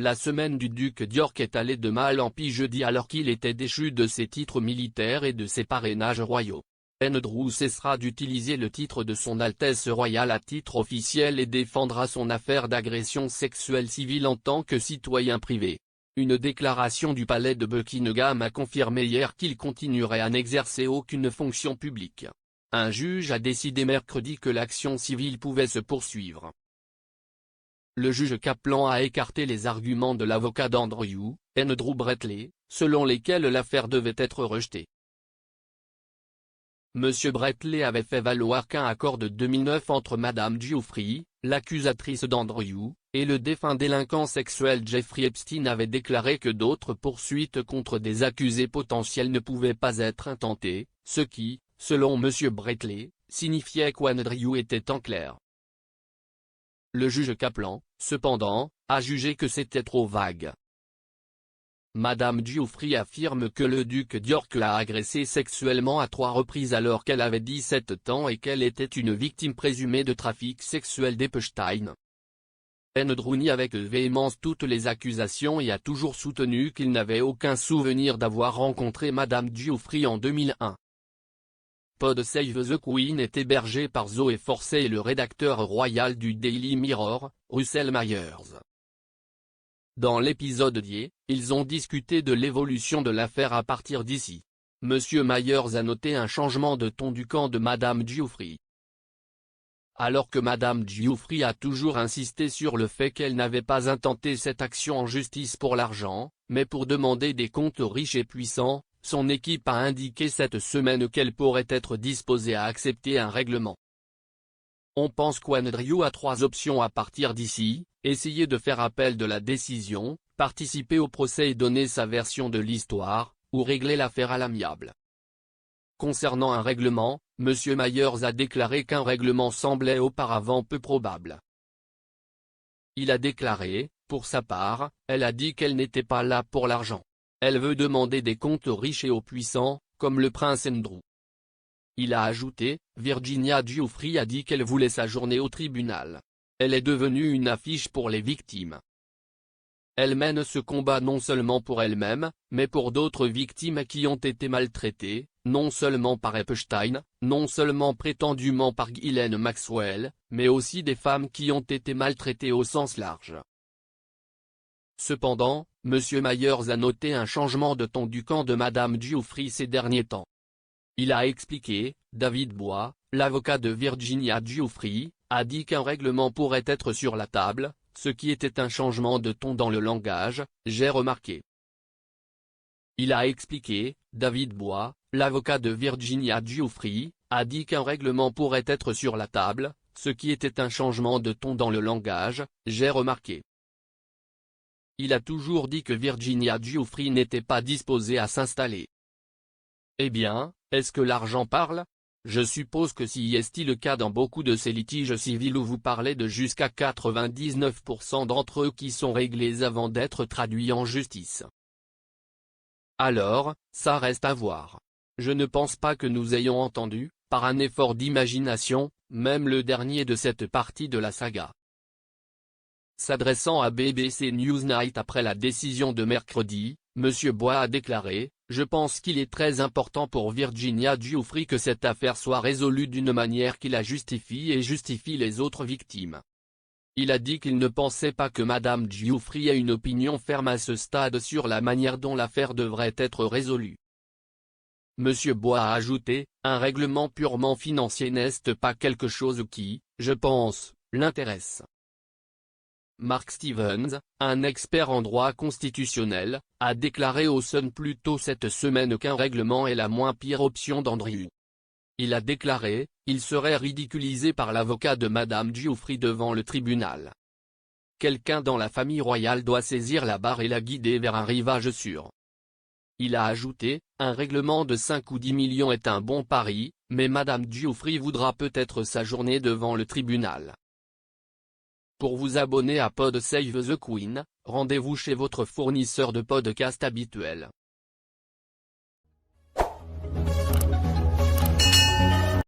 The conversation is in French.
La semaine du duc d'York est allée de mal en pis jeudi alors qu'il était déchu de ses titres militaires et de ses parrainages royaux. Andrew cessera d'utiliser le titre de Son Altesse Royale à titre officiel et défendra son affaire d'agression sexuelle civile en tant que citoyen privé. Une déclaration du palais de Buckingham a confirmé hier qu'il continuerait à n'exercer aucune fonction publique. Un juge a décidé mercredi que l'action civile pouvait se poursuivre. Le juge Kaplan a écarté les arguments de l'avocat d'Andrew, Andrew Bretley, selon lesquels l'affaire devait être rejetée. M. Bretley avait fait valoir qu'un accord de 2009 entre Mme Giuffre, l'accusatrice d'Andrew, et le défunt délinquant sexuel Jeffrey Epstein avait déclaré que d'autres poursuites contre des accusés potentiels ne pouvaient pas être intentées, ce qui, selon M. Bretley, signifiait qu'Andrew était en clair. Le juge Kaplan, cependant, a jugé que c'était trop vague. Mme Giuffre affirme que le duc d'York l'a agressée sexuellement à 3 reprises alors qu'elle avait 17 ans et qu'elle était une victime présumée de trafic sexuel d'Epstein. Andrew nie avec véhémence toutes les accusations et a toujours soutenu qu'il n'avait aucun souvenir d'avoir rencontré Mme Giuffre en 2001. Pod Save the Queen est hébergé par Zoé Forcey et le rédacteur royal du Daily Mirror, Russell Myers. Dans l'épisode d'hier, ils ont discuté de l'évolution de l'affaire à partir d'ici. Monsieur Myers a noté un changement de ton du camp de Mme Giuffre. Alors que Mme Giuffre a toujours insisté sur le fait qu'elle n'avait pas intenté cette action en justice pour l'argent, mais pour demander des comptes aux riches et puissants, son équipe a indiqué cette semaine qu'elle pourrait être disposée à accepter un règlement. On pense qu'Andrew a 3 options à partir d'ici: essayer de faire appel de la décision, participer au procès et donner sa version de l'histoire, ou régler l'affaire à l'amiable. Concernant un règlement, M. Myers a déclaré qu'un règlement semblait auparavant peu probable. Il a déclaré, pour sa part, elle a dit qu'elle n'était pas là pour l'argent. Elle veut demander des comptes aux riches et aux puissants, comme le prince Andrew. Il a ajouté, Virginia Giuffre a dit qu'elle voulait s'ajourner au tribunal. Elle est devenue une affiche pour les victimes. Elle mène ce combat non seulement pour elle-même, mais pour d'autres victimes qui ont été maltraitées, non seulement par Epstein, non seulement prétendument par Ghislaine Maxwell, mais aussi des femmes qui ont été maltraitées au sens large. Cependant, M. Myers a noté un changement de ton du camp de Mme Giuffre ces derniers temps. Il a expliqué, David Bois, l'avocat de Virginia Giuffre, a dit qu'un règlement pourrait être sur la table, ce qui était un changement de ton dans le langage, j'ai remarqué. Il a expliqué, David Bois, l'avocat de Virginia Giuffre, a dit qu'un règlement pourrait être sur la table, ce qui était un changement de ton dans le langage, j'ai remarqué. Il a toujours dit que Virginia Giuffre n'était pas disposée à s'installer. Eh bien, est-ce que l'argent parle? Je suppose que si est le cas dans beaucoup de ces litiges civils où vous parlez de jusqu'à 99% d'entre eux qui sont réglés avant d'être traduits en justice. Alors, ça reste à voir. Je ne pense pas que nous ayons entendu, par un effort d'imagination, même le dernier de cette partie de la saga. S'adressant à BBC Newsnight après la décision de mercredi, M. Bois a déclaré, « Je pense qu'il est très important pour Virginia Giuffre que cette affaire soit résolue d'une manière qui la justifie et justifie les autres victimes. » Il a dit qu'il ne pensait pas que Mme Giuffre ait une opinion ferme à ce stade sur la manière dont l'affaire devrait être résolue. M. Bois a ajouté, « Un règlement purement financier n'est pas quelque chose qui, je pense, l'intéresse. » Mark Stevens, un expert en droit constitutionnel, a déclaré au Sun plus tôt cette semaine qu'un règlement est la moins pire option d'Andrew. Il a déclaré, il serait ridiculisé par l'avocat de Mme Giuffre devant le tribunal. Quelqu'un dans la famille royale doit saisir la barre et la guider vers un rivage sûr. Il a ajouté, un règlement de 5 ou 10 millions est un bon pari, mais Mme Giuffre voudra peut-être s'ajourner devant le tribunal. Pour vous abonner à Pod Save the Queen, rendez-vous chez votre fournisseur de podcast habituel.